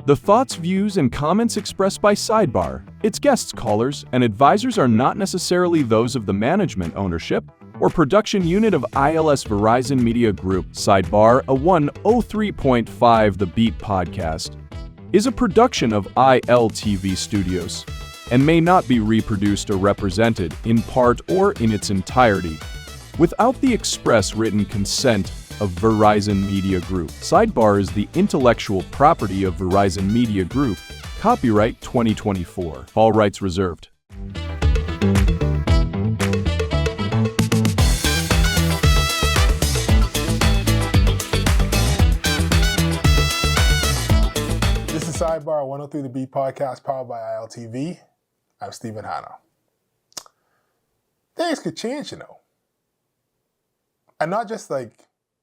The thoughts, views, and comments expressed by SIDEBAR, its guests, callers, and advisors are not necessarily those of the management, ownership, or production unit of ILS Verizon Media Group. SIDEBAR, a 103.5 The Beat podcast, is a production of ILTV Studios and may not be reproduced or represented, in part or in its entirety, without the express written consent of Verizon Media Group. SIDEBAR is the intellectual property of Verizon Media Group. Copyright 2024. All rights reserved. This is SIDEBAR 103 The Beat podcast powered by ILTV. I'm Stephen Hanna. Things could change, you know. And not just like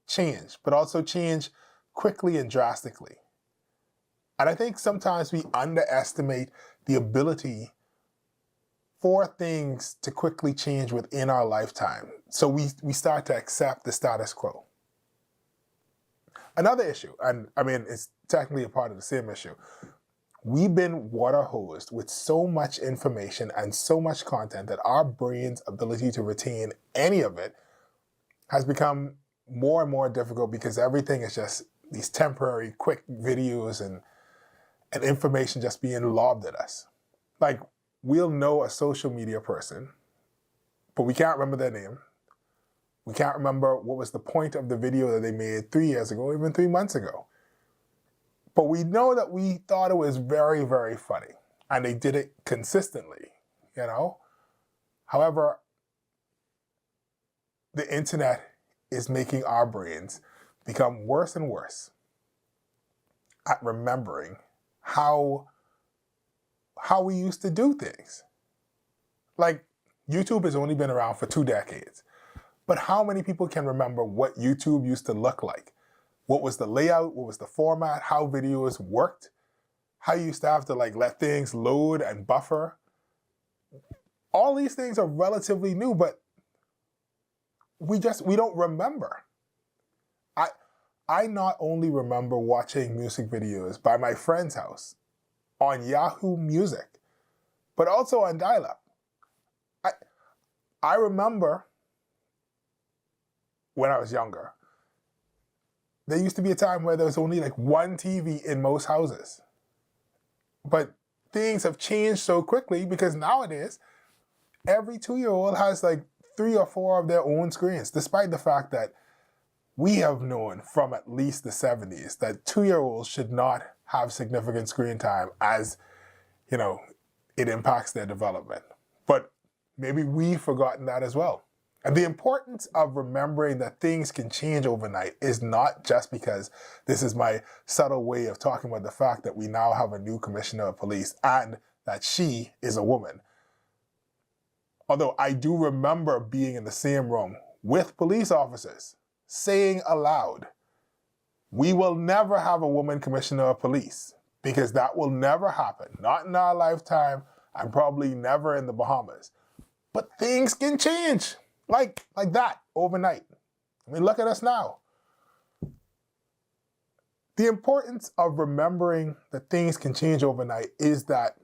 change, but also change quickly and drastically. And I think sometimes we underestimate the ability for things to quickly change within our lifetime. So we start to accept the status quo. Another issue, and I mean, it's technically a part of the same issue. We've been water hosed with so much information and so much content that our brain's ability to retain any of it has become more and more difficult because everything is just these temporary, quick videos and information just being lobbed at us. Like, we'll know a social media person, but we can't remember their name. We can't remember what was the point of the video that they made 3 years ago, even 3 months ago. But we know that we thought it was very, very funny, and they did it consistently, you know? However, the internet is making our brains become worse and worse at remembering how we used to do things. Like, YouTube has only been around for 2 decades, but how many people can remember what YouTube used to look like? What was the layout? What was the format? How videos worked? How you used to have to like let things load and buffer? All these things are relatively new, but we don't remember. I not only remember watching music videos by my friend's house on Yahoo Music, but also on dial-up. I remember when I was younger, there used to be a time where there was only like one TV in most houses. But things have changed so quickly because nowadays, every 2-year-old has like 3 or 4 of their own screens, despite the fact that we have known from at least the 70s that 2-year-olds should not have significant screen time as, you know, it impacts their development. But maybe we've forgotten that as well. And the importance of remembering that things can change overnight is not just because this is my subtle way of talking about the fact that we now have a new commissioner of police and that she is a woman. Although I do remember being in the same room with police officers saying aloud, we will never have a woman commissioner of police because that will never happen. Not in our lifetime and probably never in the Bahamas. But things can change like that overnight. I mean, look at us now. The importance of remembering that things can change overnight is that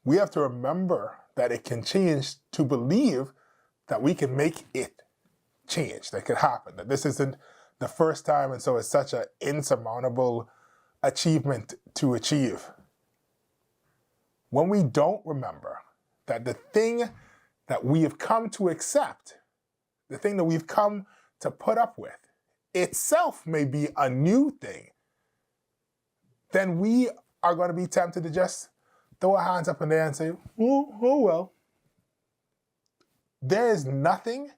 we have to remember that it can change to believe that we can make it change, that could happen, that this isn't the first time and so it's such an insurmountable achievement to achieve. When we don't remember that the thing that we have come to accept, the thing that we've come to put up with, itself may be a new thing, then we are going to be tempted to just throw our hands up in the air and say, oh well. There is nothing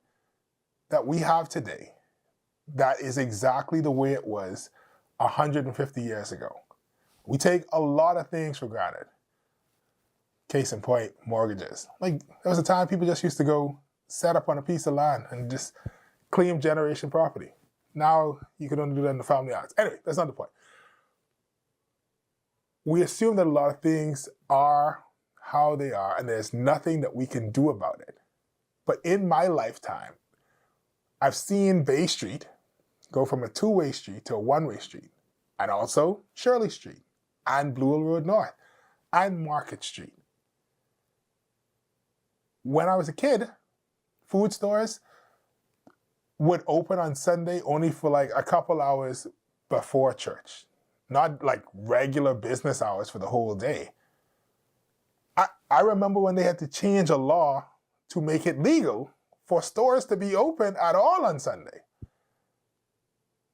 that we have today that is exactly the way it was 150 years ago. We take a lot of things for granted. Case in point, mortgages. Like, there was a time people just used to go set up on a piece of land and just claim generation property. Now, you can only do that in the family acts. Anyway, that's not the point. We assume that a lot of things are how they are, and there's nothing that we can do about it. But in my lifetime, I've seen Bay Street go from a 2-way street to a 1-way street. and also Shirley Street, and Blue Hill Road North, and Market Street. When I was a kid, food stores would open on Sunday only for like a couple hours before church, not like regular business hours for the whole day. I remember when they had to change a law to make it legal for stores to be open at all on Sunday.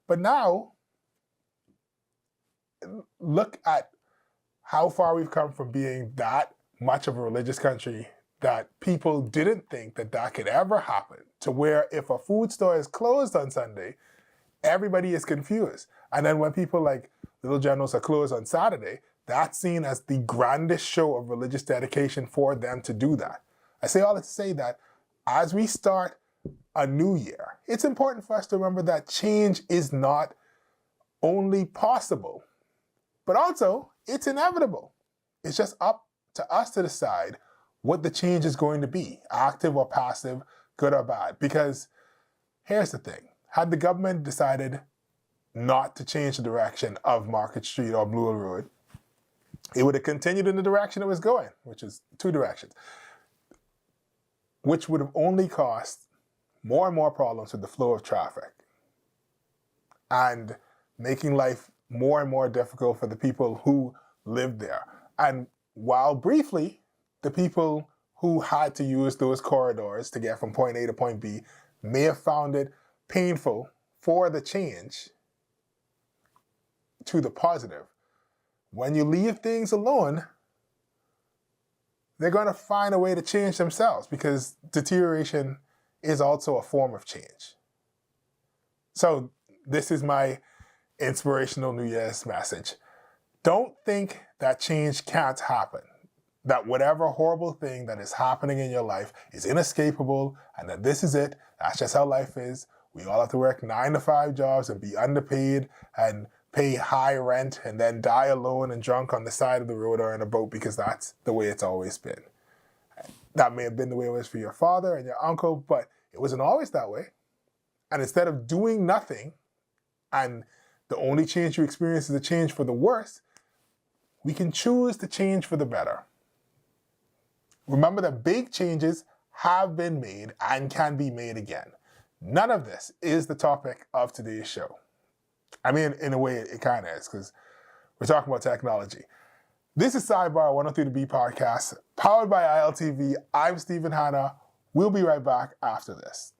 But now, look at how far we've come from being that much of a religious country that people didn't think that that could ever happen, to where if a food store is closed on Sunday, everybody is confused. And then when people like Little Generals are closed on Saturday, that's seen as the grandest show of religious dedication for them to do that. I say all that to say that as we start a new year, it's important for us to remember that change is not only possible, but also it's inevitable. It's just up to us to decide what the change is going to be, active or passive, good or bad. Because here's the thing, had the government decided not to change the direction of Market Street or Blue Hill Road, it would have continued in the direction it was going, which is two directions, which would have only caused more and more problems with the flow of traffic and making life more and more difficult for the people who lived there. And while briefly, the people who had to use those corridors to get from point A to point B may have found it painful for the change to the positive, when you leave things alone, they're going to find a way to change themselves, because deterioration is also a form of change. So this is my inspirational New Year's message. Don't think that change can't happen, that whatever horrible thing that is happening in your life is inescapable, and that this is it. That's just how life is. We all have to work 9-to-5 jobs and be underpaid and pay high rent and then die alone and drunk on the side of the road or in a boat, because that's the way it's always been. That may have been the way it was for your father and your uncle, but it wasn't always that way. And instead of doing nothing, and the only change you experience is a change for the worse, we can choose to change for the better. Remember that big changes have been made and can be made again. None of this is the topic of today's show. I mean, in a way, it kind of is, because we're talking about technology. This is Sidebar 103 The B podcast, powered by ILTV. I'm Stephen Hanna. We'll be right back after this.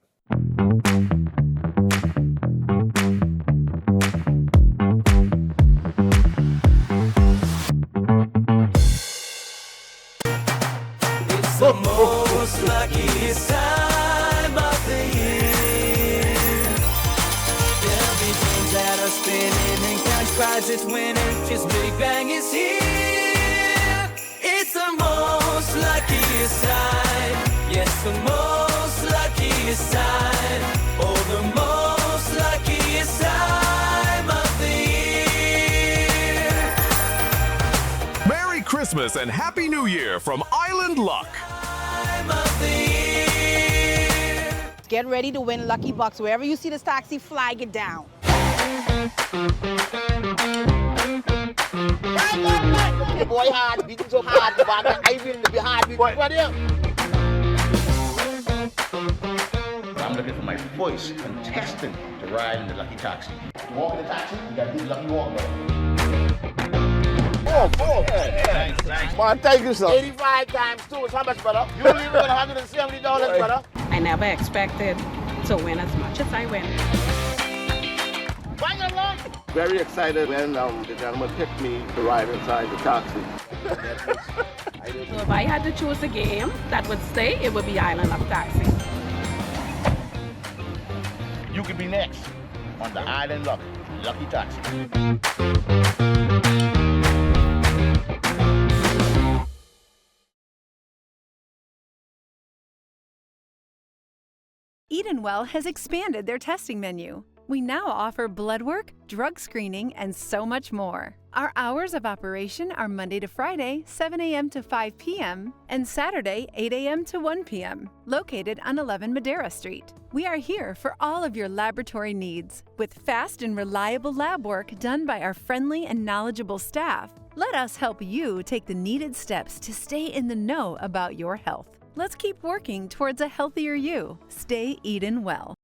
It's the most luckiest time of the year. There'll be things that are spinning and cash prizes winning. Just Big Bang is here. It's the most luckiest time. Yes, the most luckiest time. Oh, the most luckiest time of the year. Merry Christmas and Happy New Year from Island Luck. Time of the year. Get ready to win Lucky Bucks. Wherever you see this taxi, flag it down. The boy hard, beating so hard, but I will be hard. What here? I'm looking for my first contestant to ride in the Lucky Taxi. You walk in the taxi, you got to do the Lucky Walk, bro. Oh. Thanks. Man, thank you, sir. 85 times 2 is how much, brother? You only win $170, brother. I never expected to win as much as I win. Bang along. Very excited when the gentleman picked me to ride inside the taxi. So if I had to choose a game that would stay, it would be Island of Taxi. You could be next on the Island Lucky Taxi. Edenwell has expanded their testing menu. We now offer blood work, drug screening, and so much more. Our hours of operation are Monday to Friday, 7 a.m. to 5 p.m., and Saturday, 8 a.m. to 1 p.m., located on 11 Madeira Street. We are here for all of your laboratory needs, with fast and reliable lab work done by our friendly and knowledgeable staff. Let us help you take the needed steps to stay in the know about your health. Let's keep working towards a healthier you. Stay eating well.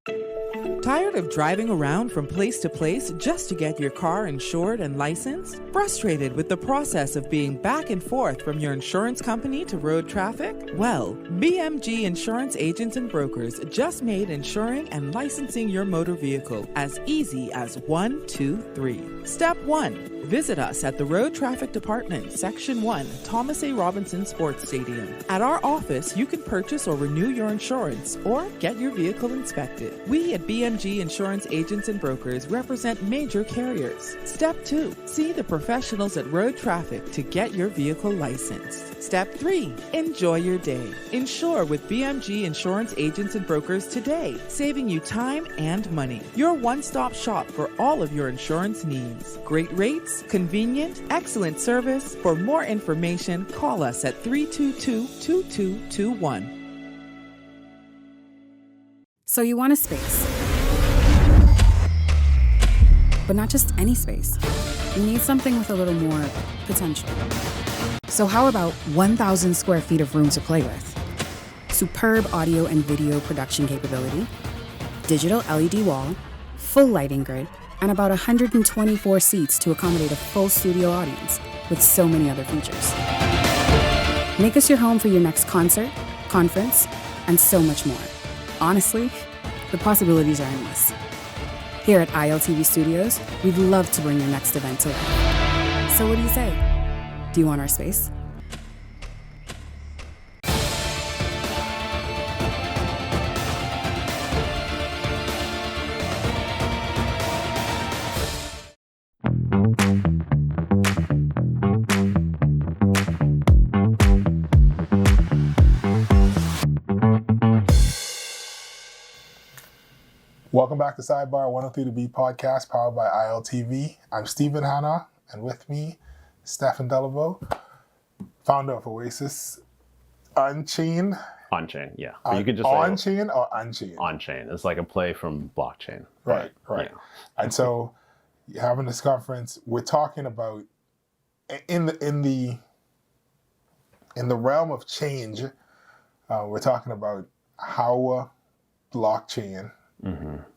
Tired of driving around from place to place just to get your car insured and licensed? Frustrated with the process of being back and forth from your insurance company to road traffic? Well, BMG Insurance Agents and Brokers just made insuring and licensing your motor vehicle as easy as 1, 2, 3. Step 1. Visit us at the Road Traffic Department, Section 1, Thomas A. Robinson Sports Stadium. At our office, you can purchase or renew your insurance or get your vehicle inspected. We at BMG Insurance Agents and Brokers represent major carriers. Step 2. See the professionals at Road Traffic to get your vehicle licensed. Step 3. Enjoy your day. Insure with BMG Insurance Agents and Brokers today, saving you time and money. Your one-stop shop for all of your insurance needs. Great rates, convenient, excellent service. For more information, call us at 322-2221. So you want a space. But not just any space. You need something with a little more potential. So how about 1,000 square feet of room to play with? Superb audio and video production capability, digital LED wall, full lighting grid, and about 124 seats to accommodate a full studio audience with so many other features. Make us your home for your next concert, conference, and so much more. Honestly, the possibilities are endless. Here at ILTV Studios, we'd love to bring your next event to life. So what do you say? Do you want our space? Welcome back to Sidebar 103 to Beat podcast powered by ILTV. I'm Stephen Hanna, and with me, Stefan Deleveaux, founder of Oasis OnChain. OnChain, yeah. But you could just OnChain or Unchain? OnChain. It's like a play from blockchain. Right. Yeah. And so, having this conference, we're talking about in the realm of change. We're talking about how blockchain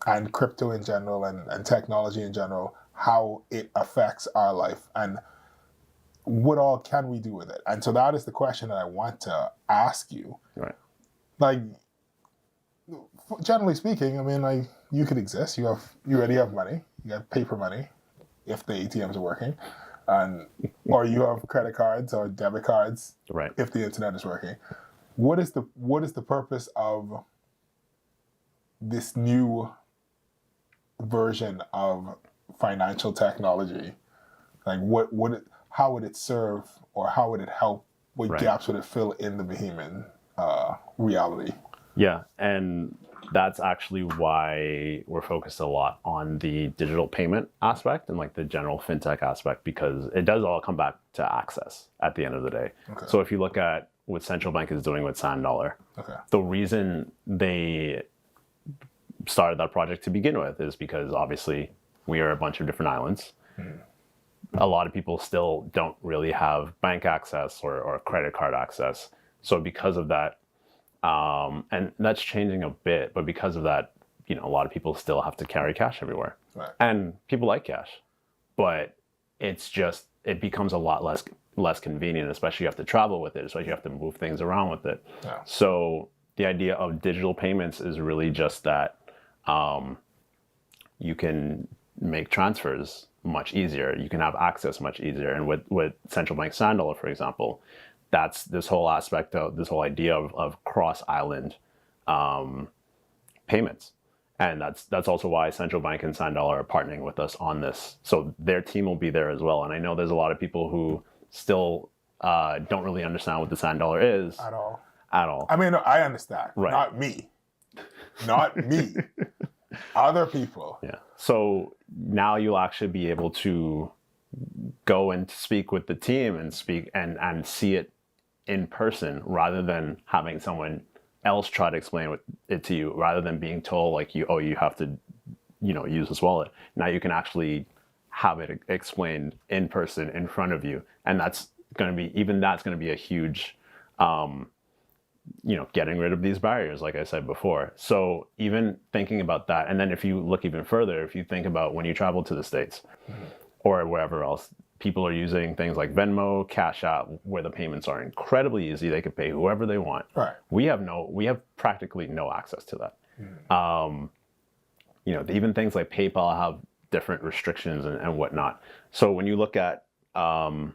and crypto in general and technology in general, how it affects our life and what all can we do with it. And so that is the question that I want to ask you. Right. Like, generally speaking, I mean, like, you could exist. You already have money. You have paper money if the ATMs are working, or you have credit cards or debit cards if the internet is working. What is the purpose of this new version of financial technology? Like, how would it serve, or how would it help? What gaps would it fill in the Bahamian reality? Yeah, and that's actually why we're focused a lot on the digital payment aspect and like the general fintech aspect, because it does all come back to access at the end of the day. Okay. So if you look at what central bank is doing with Sand Dollar, the reason they started that project to begin with is because obviously we are a bunch of different islands. A lot of people still don't really have bank access or credit card access. So because of that, and that's changing a bit, but because of that, a lot of people still have to carry cash everywhere. Right. And people like cash, but it becomes a lot less convenient, especially you have to travel with it, especially you have to move things around with it. Yeah. So the idea of digital payments is really just that you can make transfers much easier. You can have access much easier. And with central bank Sand Dollar, for example, that's this whole aspect of this whole idea of cross-island payments. And that's also why central bank and Sand Dollar are partnering with us on this. So their team will be there as well. And I know there's a lot of people who still don't really understand what the Sand Dollar is. At all. I mean, I understand. Right. Not me. Other people. Yeah. So now you'll actually be able to go and speak with the team and speak and see it in person rather than having someone else try to explain it to you, rather than being told like you have to, use this wallet. Now you can actually have it explained in person in front of you. And that's going to be a huge, getting rid of these barriers, like I said before. So even thinking about that, and then if you look even further, if you think about when you travel to the States or wherever else, people are using things like Venmo, Cash App, where the payments are incredibly easy. They can pay whoever they want. Right. We have practically no access to that. Even things like PayPal have different restrictions and whatnot. So when you look at the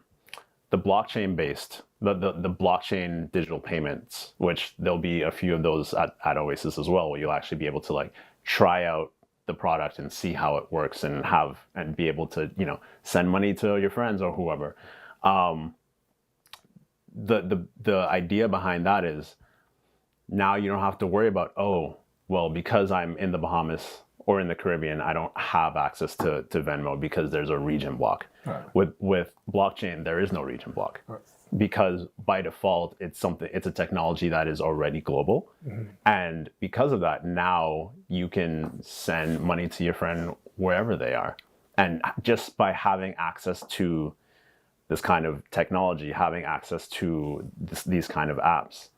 blockchain-based, the blockchain digital payments, which there'll be a few of those at Oasis as well, where you'll actually be able to like try out the product and see how it works and be able to, send money to your friends or whoever. The idea behind that is now you don't have to worry about, because I'm in the Bahamas or in the Caribbean, I don't have access to Venmo because there's a region block. Right. With blockchain, there is no region block. Right. Because by default, it's a technology that is already global. Mm-hmm. And because of that, now you can send money to your friend wherever they are. And just by having access to this kind of technology, having access to these kind of apps,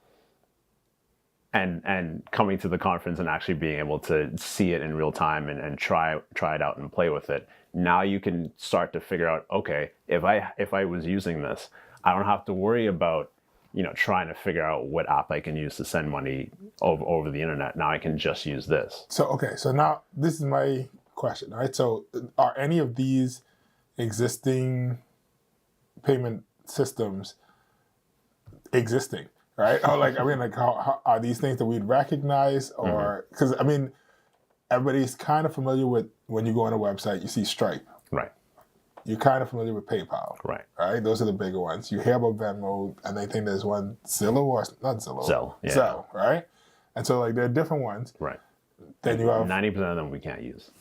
and coming to the conference and actually being able to see it in real time and try it out and play with it, now you can start to figure out, okay, if I was using this, I don't have to worry about, trying to figure out what app I can use to send money over the internet. Now I can just use this. So now this is my question, right? So are any of these existing payment systems existing, right? How are these things that we'd recognize, or because everybody's kind of familiar with, when you go on a website, you see Stripe. Right. You're kind of familiar with PayPal. Right. Right? Those are the bigger ones. You hear about Venmo, and I think there's one, Zillow, or not Zillow. Zelle, yeah. Zelle, right? And so there are different ones. Right. Then you have 90% of them we can't use.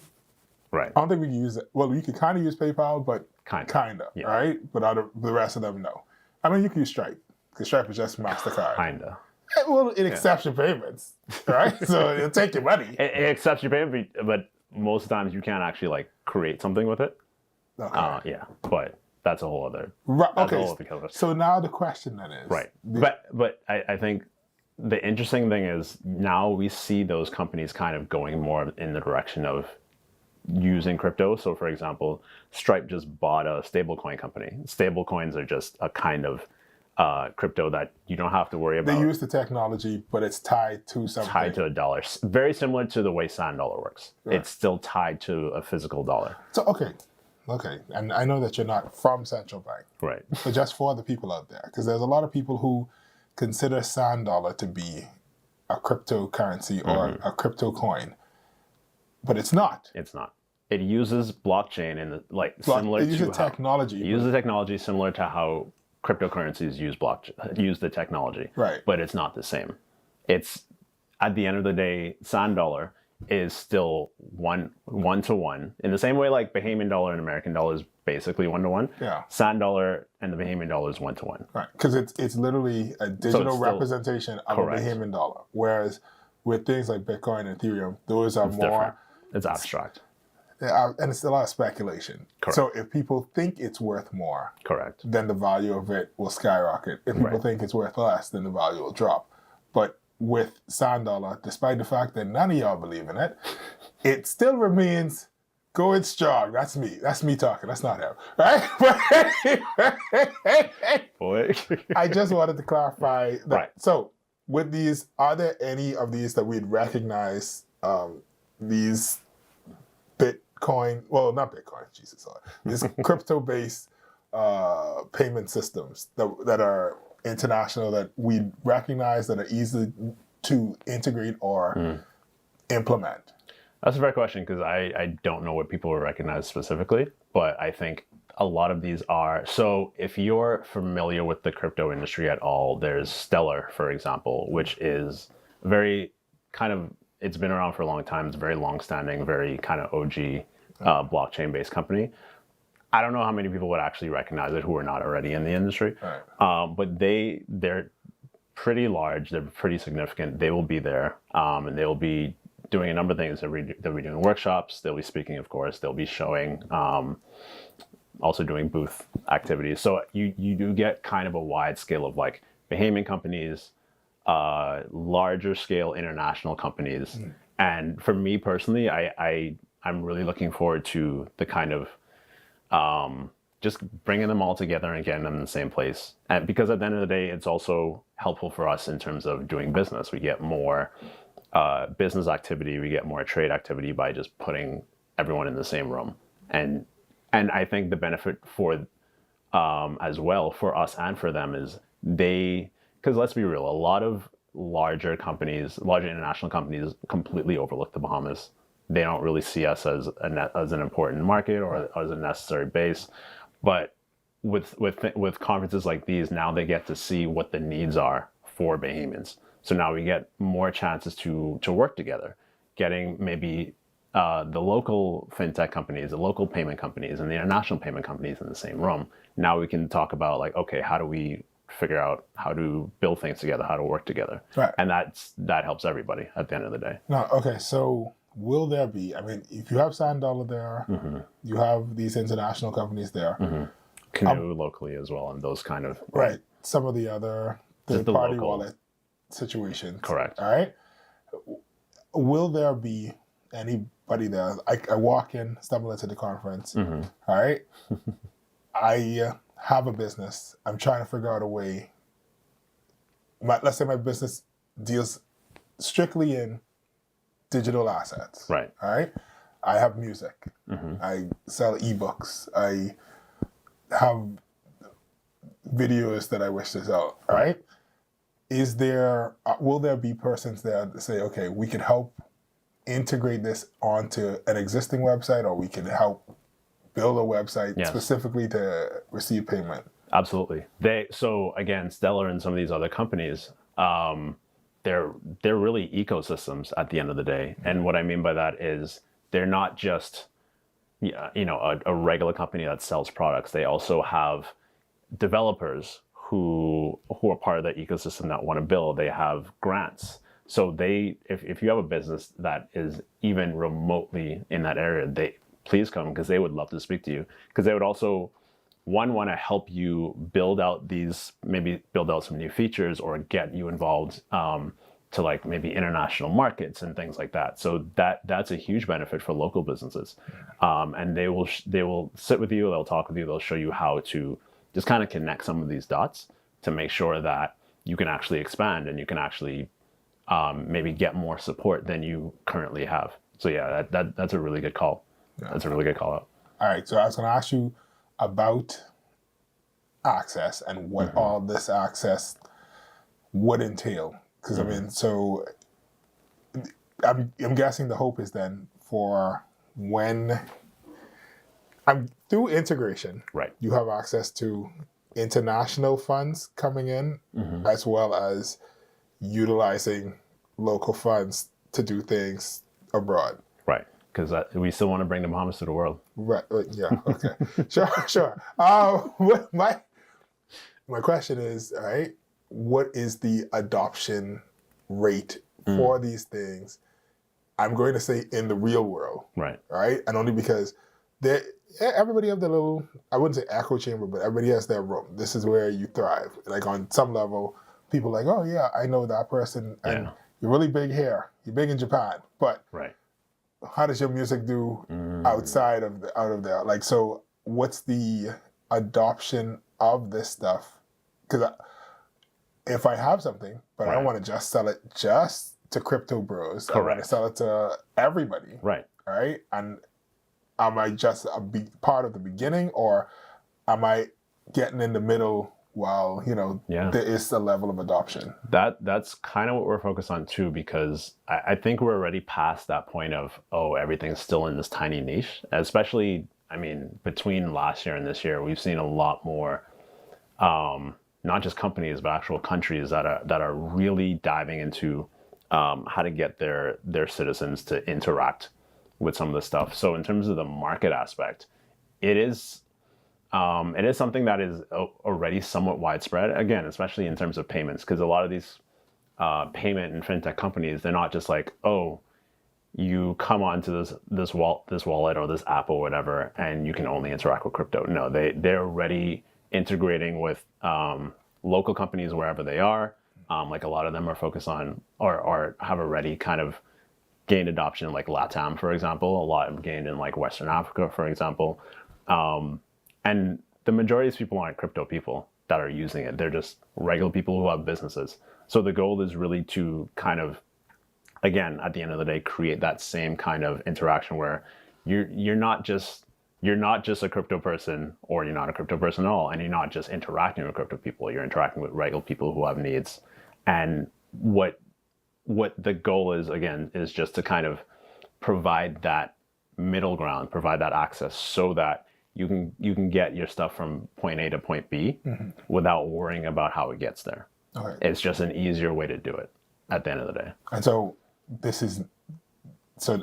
Right. I don't think we can use it. Well, you could kind of use PayPal, but kind of, yeah. Right? But the rest of them, no. You can use Stripe, because Stripe is just MasterCard. Kinda. Well, it accepts your payments, right? So it'll take your money. It accepts your payment, but most of the times you can't actually create something with it. Okay. Yeah, but that's a whole other. Right. Okay. So now the question then is. Right. But I think the interesting thing is now we see those companies kind of going more in the direction of using crypto. So for example, Stripe just bought a stablecoin company. Stablecoins are just a kind of crypto that you don't have to worry about. They use the technology, but it's tied to something. Tied to a dollar. Very similar to the way Sand Dollar works. Right. It's still tied to a physical dollar. So, okay. And I know that you're not from Central Bank. Right. But just for the people out there, because there's a lot of people who consider Sand Dollar to be a cryptocurrency or a crypto coin. But it's not. It's not. It uses blockchain and similar to it uses technology. It uses technology similar to how cryptocurrencies use the technology. Right. But it's not the same. It's, at the end of the day, Sand Dollar is still one to one. In the same way like Bahamian dollar and American dollar is basically 1-to-1. Yeah. Sand Dollar and the Bahamian dollar is 1-to-1. Right. Because it's literally a digital representation of correct. A Bahamian dollar. Whereas with things like Bitcoin and Ethereum, those are more different. It's abstract. And it's a lot of speculation. Correct. So if people think it's worth more, correct, then the value of it will skyrocket. If people think it's worth less, then the value will drop. But with Sand Dollar, despite the fact that none of y'all believe in it, it still remains going strong. That's me. That's me talking. That's not him. Right? Boy. I just wanted to clarify that. Right. So with these, are there any of these that we'd recognize, these Bitcoin, well, not Bitcoin, Jesus, sorry. These crypto-based payment systems that are international, that we recognize, that are easy to integrate or implement? That's a fair question, because I don't know what people would recognize specifically, but I think a lot of these are. So if you're familiar with the crypto industry at all, there's Stellar, for example, which is very kind of, it's been around for a long time. It's very long-standing, very kind of OG blockchain-based company. I don't know how many people would actually recognize it who are not already in the industry. Right. But they're pretty large. They're pretty significant. They will be there, and they will be doing a number of things. They'll be doing workshops. They'll be speaking, of course. They'll be showing, also doing booth activities. So you do get kind of a wide scale of like Bahamian companies, larger scale international companies. And for me personally, I'm really looking forward to the kind of just bringing them all together and getting them in the same place. And because at the end of the day, it's also helpful for us in terms of doing business. We get more business activity, we get more trade activity by just putting everyone in the same room. And I think the benefit for as well for us and for them is because let's be real, a lot of larger international companies completely overlook the Bahamas. They don't really see us as an important market or as a necessary base. But with conferences like these, now they get to see what the needs are for Bahamians. So now we get more chances to work together, getting maybe the local fintech companies, the local payment companies, and the international payment companies in the same room. Now we can talk about like, okay, how do we figure out how to build things together, how to work together? Right. And that helps everybody at the end of the day. Now, okay, so will there be, I mean, if you have Sandollar there, you have these international companies there. Canoe locally as well, and those kind of... Right. Some of the other third-party wallet situations. Correct. All right. Will there be anybody there? I walk in, stumble into the conference. All right. I have a business. I'm trying to figure out a way. Let's say my business deals strictly in digital assets. Right. All right. I have music. I sell ebooks. I have videos that I wish to sell. All right. Will there be persons there that say, okay, we can help integrate this onto an existing website, or we can help build a website specifically to receive payment? Absolutely. So again, Stellar and some of these other companies, they're really ecosystems at the end of the day. And what I mean by that is they're not just a regular company that sells products. They also have developers who are part of that ecosystem that want to build. They have grants. So if you have a business that is even remotely in that area, please come, because they would love to speak to you, because they would also want to help you build out some new features or get you involved to like maybe international markets and things like that. So that's a huge benefit for local businesses. And they will sit with you, they'll talk with you, they'll show you how to just kind of connect some of these dots to make sure that you can actually expand and you can actually maybe get more support than you currently have. So yeah, that's a really good call. Yeah. That's a really good call out. All right, so I was going to ask you about access and what all this access would entail. Because I mean, so I'm guessing the hope is then for when I'm through integration, right? You have access to international funds coming in, as well as utilizing local funds to do things abroad. Right, because we still want to bring the Bahamas to the world. Right. Yeah. Okay. Sure. My question is, all right, what is the adoption rate for these things? I'm going to say in the real world. Right. Right. And only because everybody have their little, I wouldn't say echo chamber, but everybody has their room. This is where you thrive. Like on some level, people are like, oh yeah, I know that person, and you're really big here. You're big in Japan, but how does your music do outside of there? Like, so what's the adoption of this stuff? Because if I have something, but I don't want to just sell it just to crypto bros, I want to sell it to everybody. Right. Right. And am I just part of the beginning, or am I getting in the middle while, there is a level of adoption? That's kind of what we're focused on too, because I think we're already past that point of, everything's still in this tiny niche. Especially, I mean, between last year and this year, we've seen a lot more, not just companies, but actual countries that are really diving into how to get their citizens to interact with some of this stuff. So in terms of the market aspect, it is It is something that is already somewhat widespread, again, especially in terms of payments, because a lot of these payment and fintech companies, they're not just like, oh, you come onto this wallet or this app or whatever, and you can only interact with crypto. No, they're already integrating with local companies wherever they are. Like a lot of them are focused on or have already kind of gained adoption, like LATAM, for example. A lot have gained in like Western Africa, for example. And the majority of these people aren't crypto people that are using it. They're just regular people who have businesses. So the goal is really to kind of, again, at the end of the day, create that same kind of interaction where you're not just a crypto person, or you're not a crypto person at all, and you're not just interacting with crypto people. You're interacting with regular people who have needs. And what the goal is, again, is just to kind of provide that middle ground, provide that access, so that you can get your stuff from point A to point B without worrying about how it gets there. Okay. It's just an easier way to do it at the end of the day. And so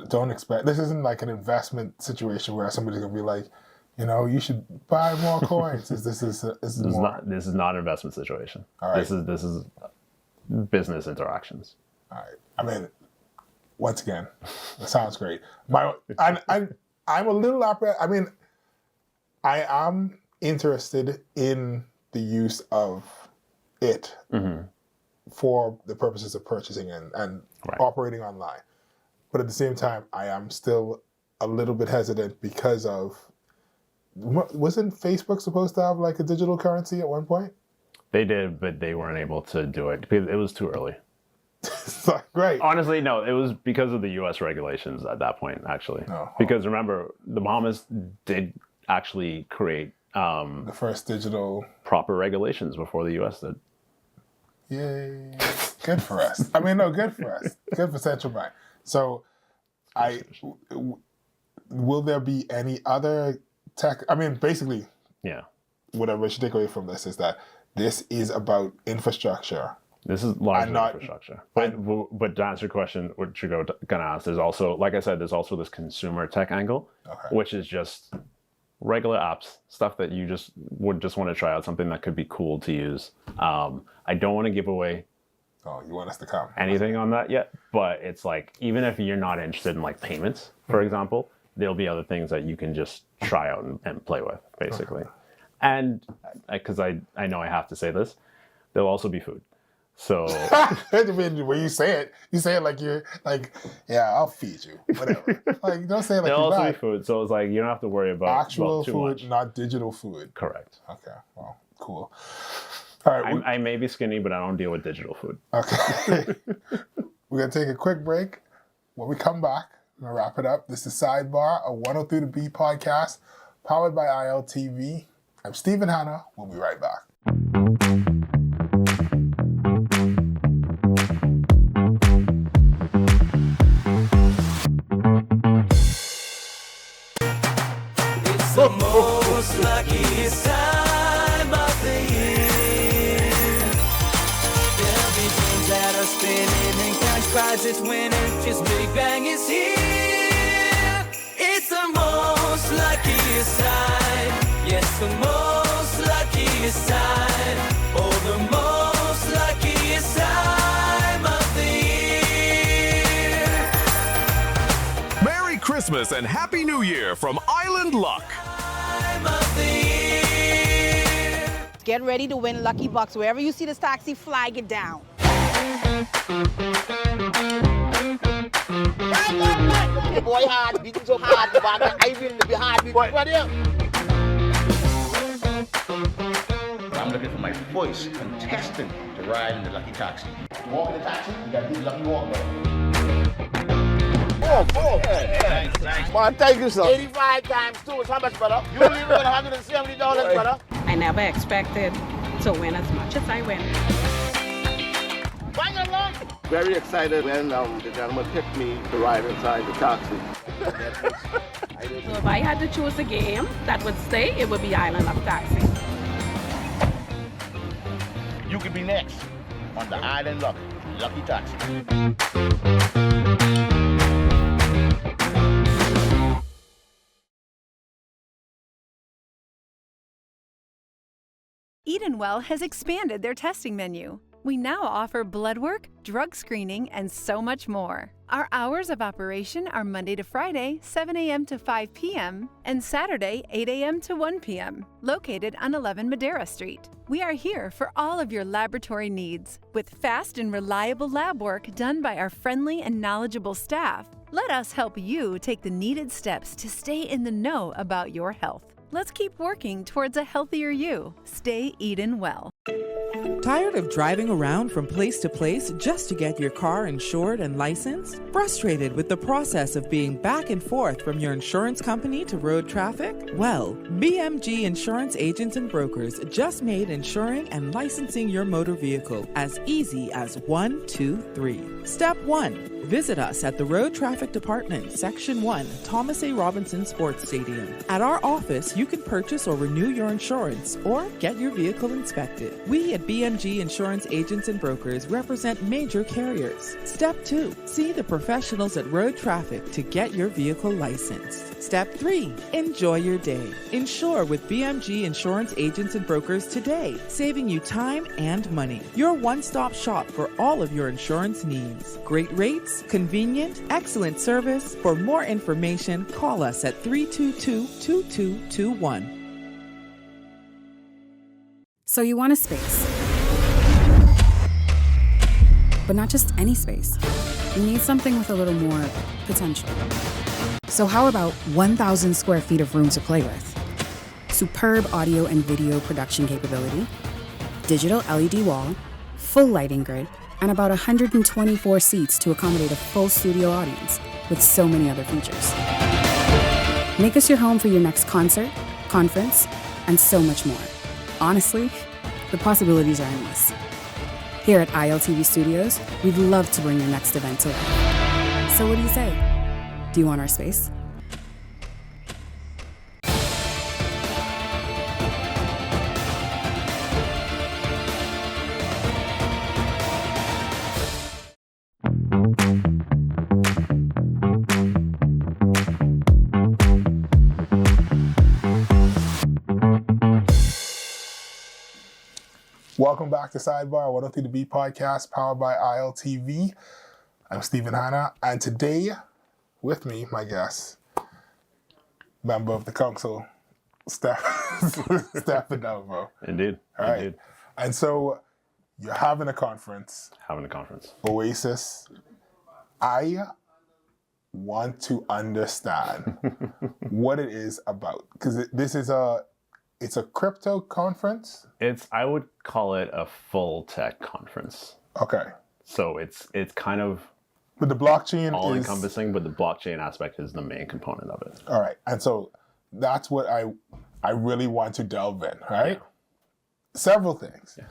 don't expect, this isn't like an investment situation where somebody's gonna be like, you should buy more coins. This is not an investment situation. All right. This is business interactions. All right. I mean, once again, that sounds great. I'm a little I mean, I am interested in the use of it for the purposes of purchasing and operating online. But at the same time, I am still a little bit hesitant because of, wasn't Facebook supposed to have like a digital currency at one point? They did, but they weren't able to do it because it was too early. Great. Honestly, no, it was because of the U.S. regulations at that point, actually. Because remember, the Bahamas did actually create the first digital proper regulations before the U.S. did. Yay. Good for us. I mean, no, good for us. Good for Central Bank. So, will there be any other tech? I mean, basically, whatever I should take away from this is that this is about infrastructure. This is largely infrastructure. But to answer your question, what you're going to ask, there's also, like I said, there's also this consumer tech angle, which is just regular apps, stuff that you would want to try out, something that could be cool to use. I don't want to give away you want us to come anything on that yet, but it's like, even if you're not interested in like payments, for example, there'll be other things that you can just try out and play with, basically. And because I know I have to say this, there'll also be food. So when you say it like you're like, yeah, I'll feed you, whatever. Like, don't say it like there'll you're also be food. So it's like, you don't have to worry about actual too food, much. not digital food. Correct. Okay. Well, cool. All right. I may be skinny, but I don't deal with digital food. Okay. We're gonna take a quick break. When we come back, we're gonna wrap it up. This is Sidebar, a 103 to B podcast, powered by ILTV. I'm Stephen Hanna. We'll be right back. It's the most luckiest time of the year. There'll be dreams that are spinning and cash prizes winning. Just Big Bang is here. It's the most luckiest time. Yes, the most luckiest time. Oh, the most luckiest time of the year. Merry Christmas and Happy New Year from Island Luck. Time of the year. Get ready to win lucky bucks. Wherever you see this taxi, flag it down. The boy hard, beating so hard, I will be hard. What here? I'm looking for my first contestant to ride in the lucky taxi. Walk in the taxi, you gotta do the lucky walk, bro. Thanks. Man, thank you, sir. 85 times 2 is how much, brother? You only win $170, brother. I never expected to win as much as I win. Very excited when the gentleman picked me to ride inside the taxi. So if I had to choose a game that would stay, it would be Island Luck Taxi. You could be next on the Island Luck Lucky Taxi. Edenwell has expanded their testing menu. We now offer blood work, drug screening, and so much more. Our hours of operation are Monday to Friday, 7 a.m. to 5 p.m., and Saturday, 8 a.m. to 1 p.m., located on 11 Madeira Street. We are here for all of your laboratory needs, with fast and reliable lab work done by our friendly and knowledgeable staff. Let us help you take the needed steps to stay in the know about your health. Let's keep working towards a healthier you. Stay Eden well. Tired of driving around from place to place just to get your car insured and licensed? Frustrated with the process of being back and forth from your insurance company to road traffic? Well, BMG Insurance Agents and Brokers just made insuring and licensing your motor vehicle as easy as 1, 2, 3. Step 1. Visit us at the Road Traffic Department, Section 1, Thomas A. Robinson Sports Stadium. At our office, you can purchase or renew your insurance or get your vehicle inspected. We at BMG Insurance Agents and Brokers represent major carriers. Step 2. See the professionals at Road Traffic to get your vehicle licensed. Step 3. Enjoy your day. Insure with BMG Insurance Agents and Brokers today, saving you time and money. Your one-stop shop for all of your insurance needs. Great rates, convenient, excellent service. For more information, call us at 322-2221. So you want a space, but not just any space. You need something with a little more potential. So how about 1,000 square feet of room to play with? Superb audio and video production capability, digital LED wall, full lighting grid, and about 124 seats to accommodate a full studio audience with so many other features. Make us your home for your next concert, conference, and so much more. Honestly, the possibilities are endless. Here at ILTV Studios, we'd love to bring your next event to life. So what do you say? Do you want our space? Welcome back to Sidebar, 103 The Beat podcast, powered by ILTV. I'm Stephen Hanna, and today, with me, my guest, member of the council, Stefan Deleveaux. Indeed. All right. Indeed. And so, you're having a conference. Oasis. I want to understand what it is about, because this is it's a crypto conference? I would call it a full tech conference. Okay. So it's kind of but the blockchain all encompassing, but the blockchain aspect is the main component of it. All right. And so that's what I really want to delve in, right? Yeah. Several things. Yeah.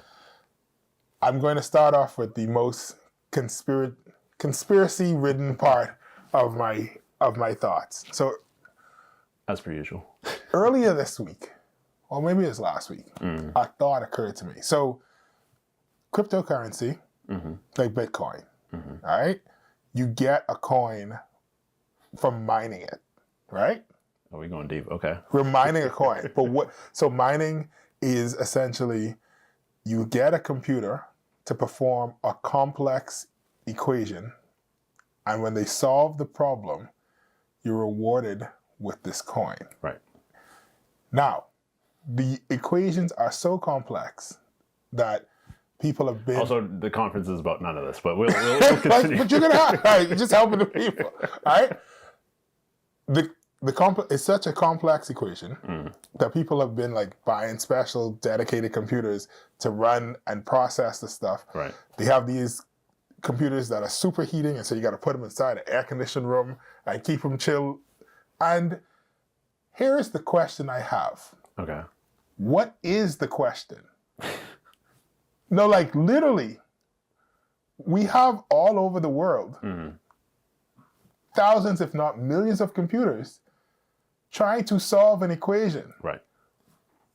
I'm going to start off with the most conspiracy-ridden part of my thoughts. So as per usual. Earlier this week, or maybe it was last week, a thought occurred to me. So, cryptocurrency, like Bitcoin, all right? You get a coin from mining it, right? Are we going deep? Okay. We're mining a coin. So mining is essentially you get a computer to perform a complex equation, and when they solve the problem, you're rewarded with this coin. Right. Now, the equations are so complex that people have been... Also, the conference is about none of this, but we'll continue. But you're going to have... Right, you're just helping the people. All right? It's such a complex equation that people have been like buying special dedicated computers to run and process the stuff. Right. They have these computers that are superheating, and so you got to put them inside an air-conditioned room and keep them chill. And here is the question I have. Okay. What is the question? No, like literally, we have all over the world thousands, if not millions of computers trying to solve an equation. Right.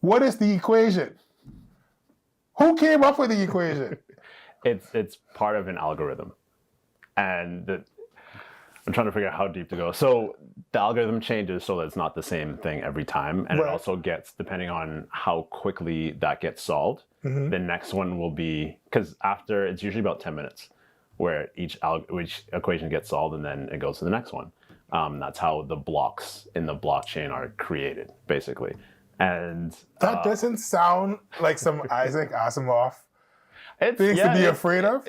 What is the equation? Who came up with the equation? It's part of an algorithm. And I'm trying to figure out how deep to go. So the algorithm changes so that it's not the same thing every time. And it also gets, depending on how quickly that gets solved, the next one will be, because after, it's usually about 10 minutes where each equation gets solved and then it goes to the next one. That's how the blocks in the blockchain are created, basically. And that doesn't sound like some Isaac Asimov things to be afraid of.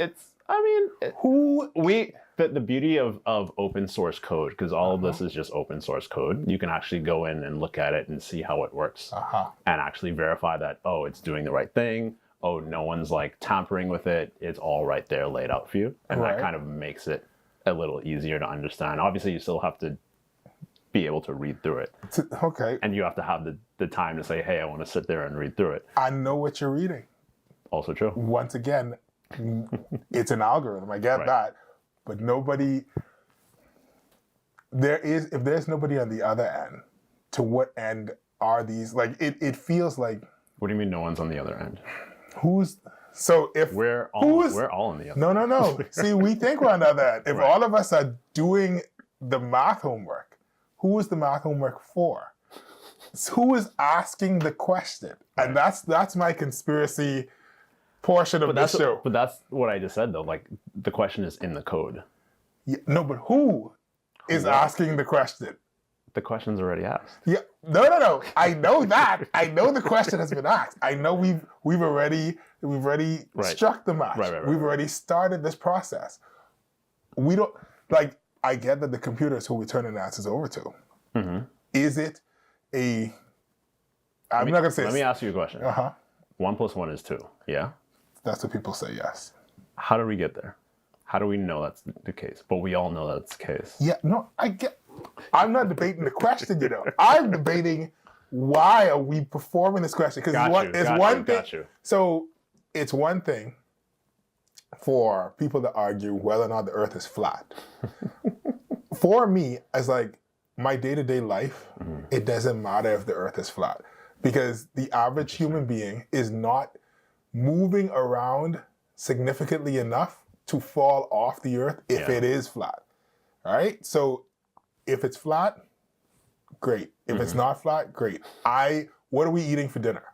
The beauty of open source code, because all of this is just open source code, you can actually go in and look at it and see how it works and actually verify that, oh, it's doing the right thing. Oh, no one's like tampering with it. It's all right there laid out for you. And that kind of makes it a little easier to understand. Obviously, you still have to be able to read through it. Okay. And you have to have the time to say, hey, I want to sit there and read through it. I know what you're reading. Also true. Once again, it's an algorithm. I get that. But nobody, if there's nobody on the other end, to what end are these? Like, it feels like. What do you mean no one's on the other end? We're all on the other end. No. See, we think we're on the other end. If all of us are doing the math homework, who is the math homework for? So who is asking the question? And that's my conspiracy portion of this show. But that's what I just said, though. Like, the question is in the code. Yeah, no, but who is asking the question? The question's already asked. Yeah, no. I know that. I know the question has been asked. I know we've already struck the match. We've already started this process. We don't I get that the computer is who we turn the answers over to. Is it a? I'm not gonna say. Let me ask you a question. 1 + 1 is 2. Yeah. That's what people say. Yes. How do we get there? How do we know that's the case? But we all know that's the case. Yeah. No, I'm not debating the question. I'm debating why are we performing this question? Because it's one thing. So it's one thing for people to argue whether or not the Earth is flat. For me, as like my day-to-day life, it doesn't matter if the Earth is flat, because the average human being is not moving around significantly enough to fall off the Earth if it is flat. All right? So if it's flat, great. If it's not flat, great. What are we eating for dinner?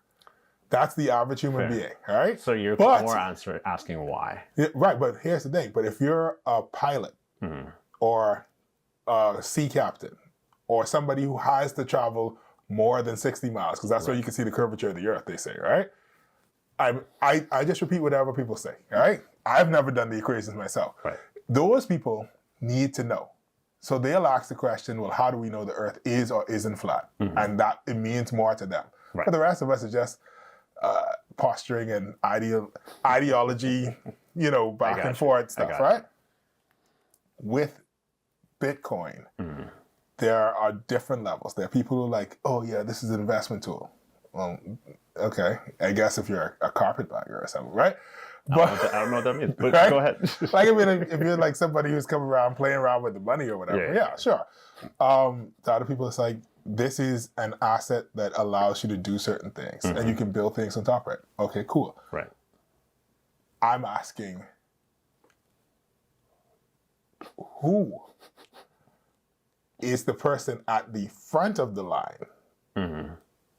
That's the average human being, all right? So you're more asking why. Yeah, right, but here's the thing. But if you're a pilot or a sea captain or somebody who has to travel more than 60 miles, because that's where you can see the curvature of the Earth, they say, right? I just repeat whatever people say, all right? I've never done the equations myself. Right. Those people need to know. So they'll ask the question, well, how do we know the Earth is or isn't flat? And that it means more to them. For the rest of us, it's just posturing and ideology, back and forth stuff, right? With Bitcoin, there are different levels. There are people who are like, oh yeah, this is an investment tool. Well, okay, I guess if you're a carpetbagger or something, right? But I don't know what that means, but go ahead. Like, I mean, if you're like somebody who's coming around playing around with the money or whatever, yeah, sure. To other people, it's like, this is an asset that allows you to do certain things and you can build things on top of it. Okay, cool. Right. I'm asking, who is the person at the front of the line?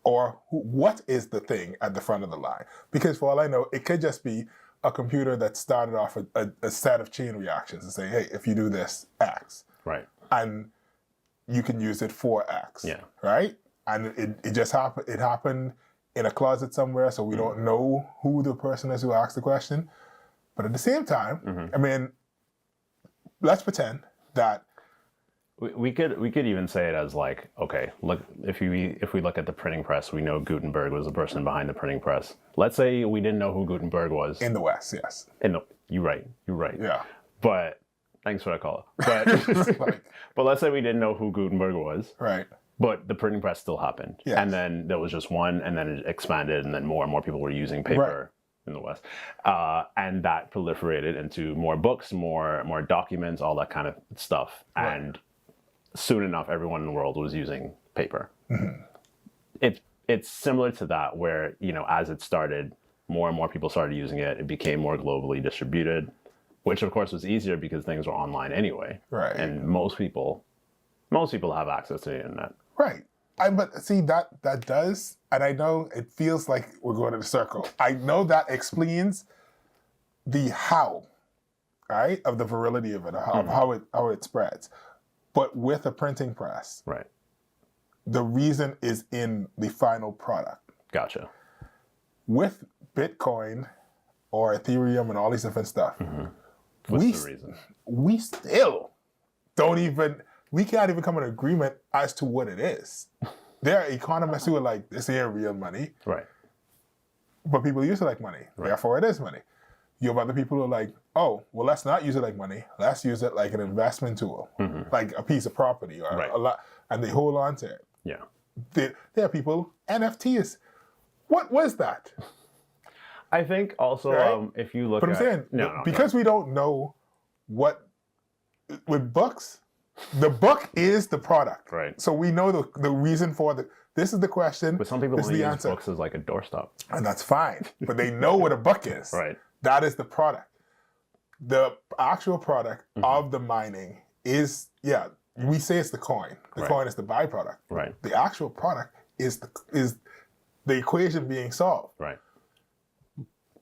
Or what is the thing at the front of the line? Because for all I know, it could just be a computer that started off a set of chain reactions and say, hey, if you do this, X. Right. And you can use it for X. Yeah. Right? And it just happened. It happened in a closet somewhere, so we don't know who the person is who asked the question. But at the same time, I mean, let's pretend that we could even say it as like, okay, look, if we look at the printing press, we know Gutenberg was the person behind the printing press. Let's say we didn't know who Gutenberg was. In the West, yes. You're right. Yeah. But thanks for that call. But but let's say we didn't know who Gutenberg was. Right. But the printing press still happened. Yes. And then there was just one, and then it expanded, and then more and more people were using paper in the West. And that proliferated into more books, more documents, all that kind of stuff. Right. And soon enough, everyone in the world was using paper. It's similar to that, where, as it started, more and more people started using it. It became more globally distributed, which of course was easier because things were online anyway. Right. And most people Most people have access to the internet. Right. But see, that does, and I know it feels like we're going in a circle. I know that explains the how, right, of the virility of it, of how it spreads. But with a printing press, right, the reason is in the final product. Gotcha. With Bitcoin or Ethereum and all these different stuff, what's the reason? We still we can't even come to an agreement as to what it is. There are economists who are like, this ain't real money. Right. But people use it like money. Right. Therefore, it is money. You have other people who are like, oh, well, let's not use it like money. Let's use it like an investment tool, like a piece of property or a lot, and they hold on to it. Yeah. There are people, NFTs. What was that? I think also, right? If you look but I'm saying, because we don't know what, with books, the book is the product. Right. So we know the reason for this is the question. But some people this only is the use answer. books as like a doorstop. And that's fine. But they know what a book is. Right. That is the product. The actual product of the mining is, we say it's the coin. The coin is the byproduct. Right. The actual product is the equation being solved. Right.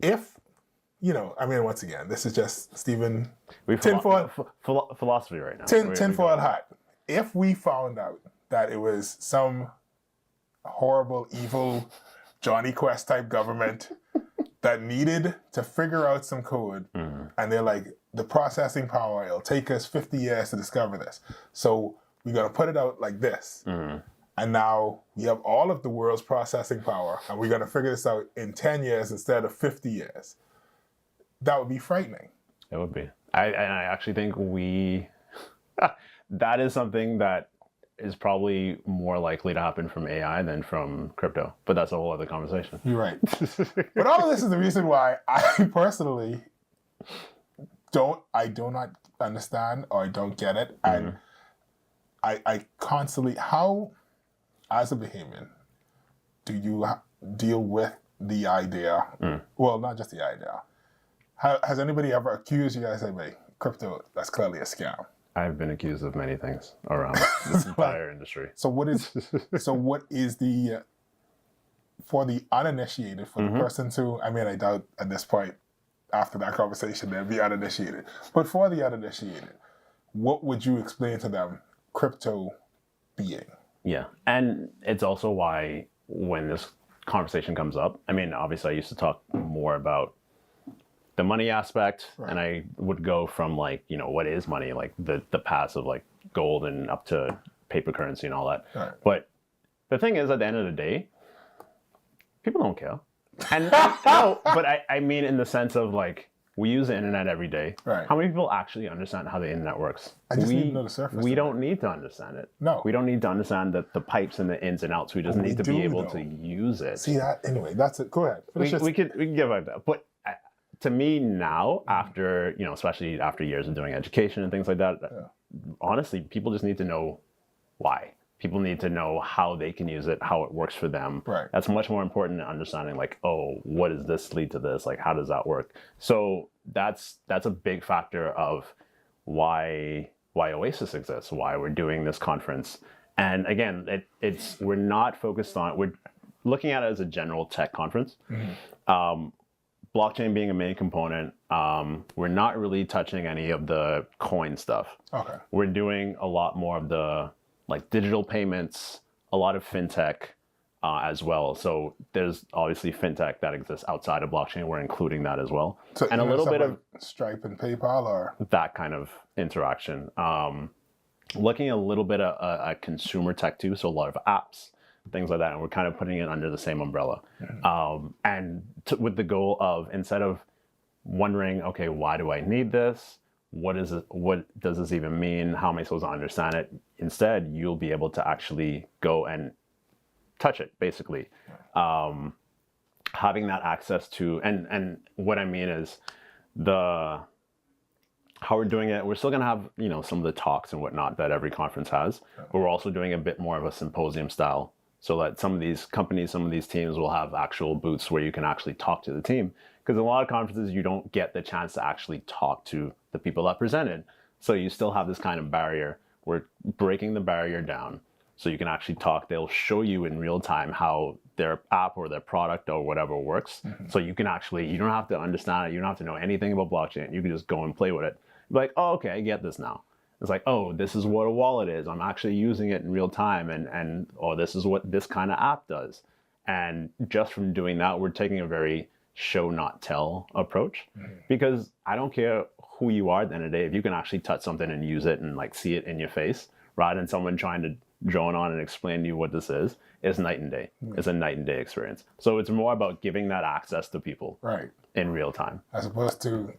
If, once again, this is just Stephen philosophy right now. Tinfoil hat. If we found out that it was some horrible, evil Johnny Quest type government that needed to figure out some code, and they're like, the processing power, it'll take us 50 years to discover this. So we're going to put it out like this. And now we have all of the world's processing power, and we're going to figure this out in 10 years instead of 50 years. That would be frightening. It would be. I actually think that is something that is probably more likely to happen from AI than from crypto. But that's a whole other conversation. You're right. But all of this is the reason why I personally do not understand, or I don't get it. And I constantly, how, as a Bahamian, do you deal with the idea? Well, not just the idea. Has anybody ever accused you guys of saying, crypto, that's clearly a scam? I've been accused of many things around this entire industry. So what is the, for the uninitiated, for the person to, I doubt at this point, after that conversation, they'd be uninitiated. But for the uninitiated, what would you explain to them crypto being? Yeah, and it's also why when this conversation comes up, obviously I used to talk more about the money aspect, and I would go from what is money, like the past of like gold and up to paper currency and all that. Right. But the thing is, at the end of the day, people don't care. And no, but I mean in the sense of like, we use the internet every day. Right. How many people actually understand how the internet works? I just need to know the surface. We don't need to understand it. No. We don't need to understand the pipes and the ins and outs. We just need to be able to use it. See that? Anyway, that's it. Go ahead. We can give out that. But to me now, after, especially after years of doing education and things like that, honestly, people just need to know why. People need to know how they can use it, how it works for them. Right. That's much more important than understanding like, oh, what does this lead to this? Like, how does that work? So that's a big factor of why Oasis exists, why we're doing this conference. And again, we're not focused on, we're looking at it as a general tech conference. Blockchain being a main component, we're not really touching any of the coin stuff. Okay. We're doing a lot more of the like digital payments, a lot of fintech as well. So there's obviously fintech that exists outside of blockchain. We're including that as well. So and a little bit of Stripe and PayPal or that kind of interaction. Looking a little bit at consumer tech too. So a lot of apps, things like that. And we're kind of putting it under the same umbrella. With the goal of, instead of wondering, okay, why do I need this? What is it? What does this even mean? How am I supposed to understand it? Instead, you'll be able to actually go and touch it, basically. Having that access to, and what I mean is how we're doing it, we're still gonna have, some of the talks and whatnot that every conference has, but we're also doing a bit more of a symposium style, so that some of these companies, some of these teams will have actual booths where you can actually talk to the team. Because in a lot of conferences, you don't get the chance to actually talk to the people that presented. So you still have this kind of barrier We're breaking the barrier down so you can actually talk. They'll show you in real time how their app or their product or whatever works. So you can actually, you don't have to understand it. You don't have to know anything about blockchain. You can just go and play with it. Be like, oh, okay, I get this now. It's like, oh, this is what a wallet is. I'm actually using it in real time. And oh, this is what this kind of app does. And just from doing that, we're taking a very show not tell approach, because I don't care who you are at the end of the day. If you can actually touch something and use it and like see it in your face, rather than someone trying to drone on and explain to you what this is, it's night and day. It's a night and day experience. So it's more about giving that access to people in real time. As opposed to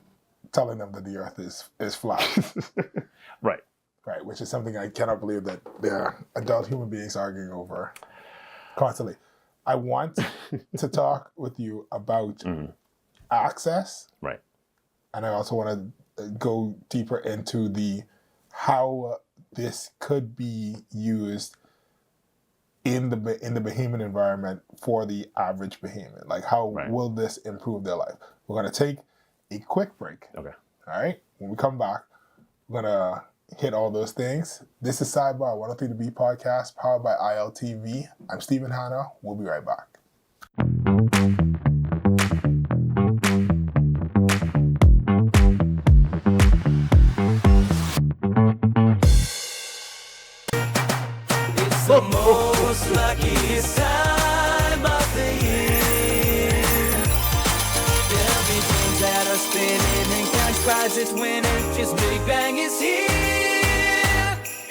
telling them that the earth is flat. Right. Right, which is something I cannot believe that there are adult human beings arguing over constantly. I want to talk with you about access. Right. And I also want to go deeper into how this could be used in the Bahamian environment for the average Bahamian. Like, how will this improve their life? We're going to take a quick break. Okay. All right. When we come back, we're going to hit all those things. This is Sidebar 103 to B podcast powered by ILTV. I'm Stephen Hanna. We'll be right back. It's the most luckiest time of the year. There'll be dreams that are spinning and cash prizes winning. Just Big Bang is here.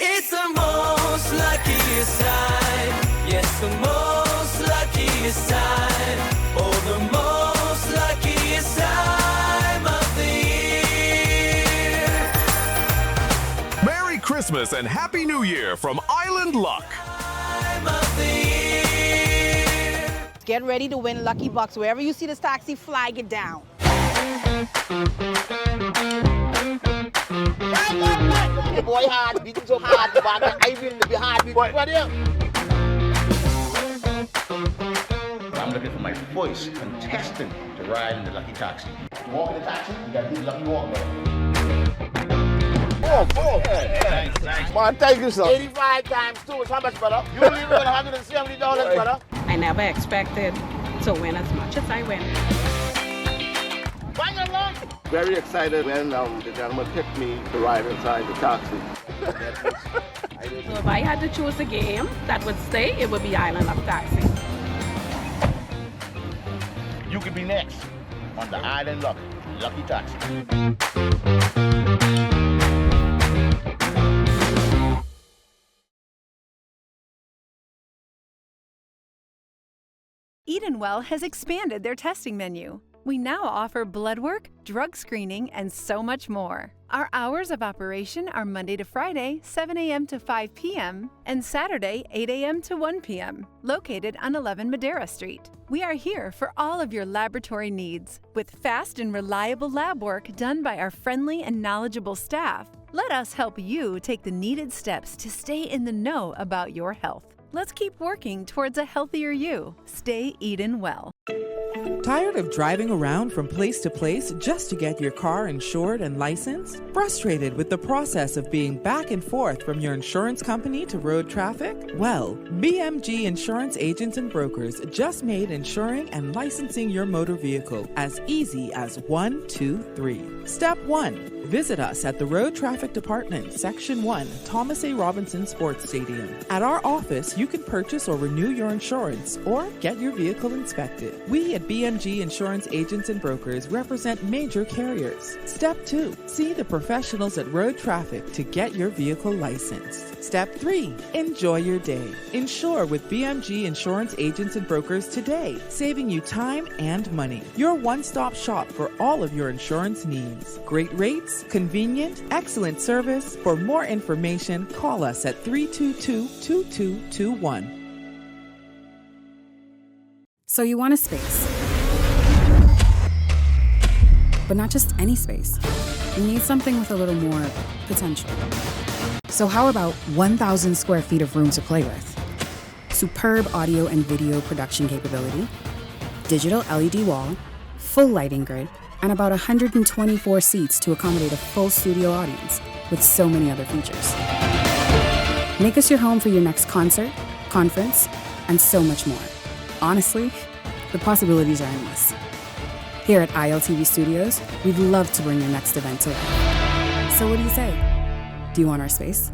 It's the most luckiest time. Yes, the most luckiest time. Oh, the most luckiest time of the year. Merry Christmas and Happy New Year from Island Luck. Time of the year. Get ready to win Lucky Bucks. Wherever you see this taxi, flag it down. The boy hard, beating so hard, I will be hard, I'm looking for my first contestant to ride in the Lucky Taxi. You walk in the taxi, you gotta do the Lucky Walk, Thanks. Man, thank you, sir. 85 times 2 is how much, brother? You leave it at $170, brother? I never expected to win as much as I win. Very excited when the gentleman picked me to ride inside the taxi. So if I had to choose a game that would stay, it would be Island Luck Taxi. You could be next on the Island Luck Lucky Taxi. Edenwell has expanded their testing menu. We now offer blood work, drug screening, and so much more. Our hours of operation are Monday to Friday, 7 a.m. to 5 p.m., and Saturday, 8 a.m. to 1 p.m., located on 11 Madeira Street. We are here for all of your laboratory needs, with fast and reliable lab work done by our friendly and knowledgeable staff. Let us help you take the needed steps to stay in the know about your health. Let's keep working towards a healthier you. Stay Eden well. Tired of driving around from place to place just to get your car insured and licensed? Frustrated with the process of being back and forth from your insurance company to road traffic? Well, BMG Insurance Agents and Brokers just made insuring and licensing your motor vehicle as easy as 1, 2, 3. Step 1. Visit us at the Road Traffic Department, Section 1, Thomas A. Robinson Sports Stadium. At our office, you can purchase or renew your insurance or get your vehicle inspected. We at BMG Insurance Agents and Brokers represent major carriers. Step 2. See the professionals at Road Traffic to get your vehicle licensed. Step 3. Enjoy your day. Insure with BMG Insurance Agents and Brokers today, saving you time and money. Your one-stop shop for all of your insurance needs. Great rates, convenient, excellent service. For more information, call us at 322-2221. So you want a space, but not just any space. You need something with a little more potential. So how about 1,000 square feet of room to play with? Superb audio and video production capability, digital LED wall, full lighting grid, and about 124 seats to accommodate a full studio audience with so many other features. Make us your home for your next concert, conference, and so much more. Honestly, the possibilities are endless. Here at ILTV Studios, we'd love to bring your next event to life. So what do you say? Do you want our space?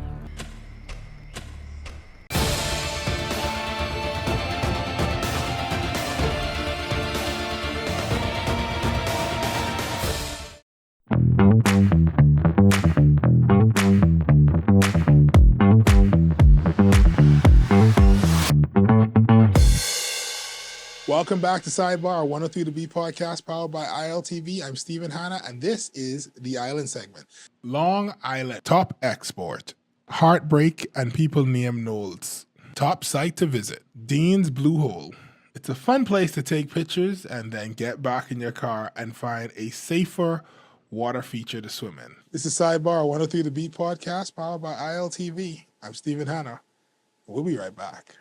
Welcome back to Sidebar, 103 The Beat podcast powered by ILTV. I'm Stephen Hanna, and this is the Island segment. Long Island, top export, heartbreak, and people named Knowles. Top site to visit, Dean's Blue Hole. It's a fun place to take pictures and then get back in your car and find a safer water feature to swim in. This is Sidebar, 103 The Beat podcast powered by ILTV. I'm Stephen Hanna. We'll be right back.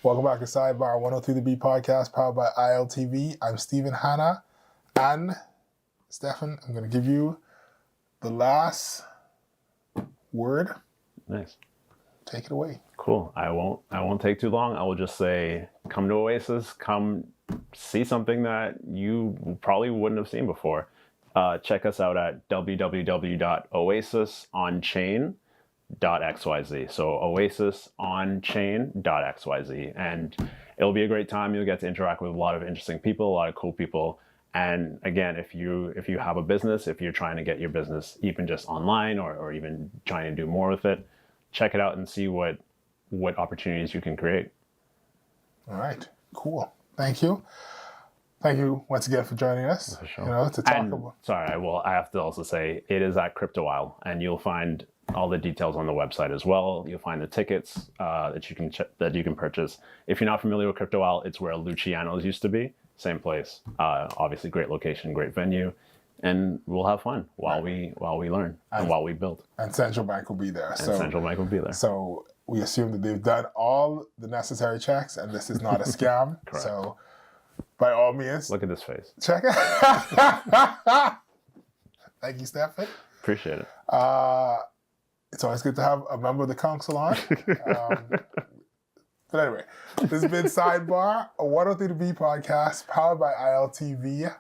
Welcome back to Sidebar, 103 The Beat podcast powered by ILTV. I'm Stephen Hanna, and Stefan, I'm going to give you the last word. Nice. Take it away. Cool. I won't take too long. I will just say, come to Oasis. Come see something that you probably wouldn't have seen before. Check us out at www.oasisonchain.xyz. So oasisonchain.xyz, and it'll be a great time. You'll get to interact with a lot of interesting people, a lot of cool people. And again, if you have a business, if you're trying to get your business even just online or even trying to do more with it, check it out and see what opportunities you can create. All right, cool. Thank you. Thank you once again for joining us. For sure. To talk about. Sorry, I have to also say it is at Crypto Isle, and you'll find all the details on the website as well. You'll find the tickets that you can purchase. If you're not familiar with Crypto Isle, it's where Luciano's used to be. Same place. Obviously, great location, great venue, and we'll have fun while we learn and while we build. And Central Bank will be there. So we assume that they've done all the necessary checks, and this is not a scam. Correct. So by all means, look at this face. Check it. Thank you, Stefan. Appreciate it. It's always good to have a member of the council on. But anyway, this has been Sidebar, a 103 The Beat podcast powered by ILTV.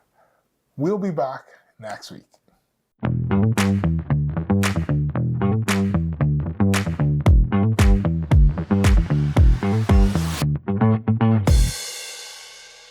We'll be back next week.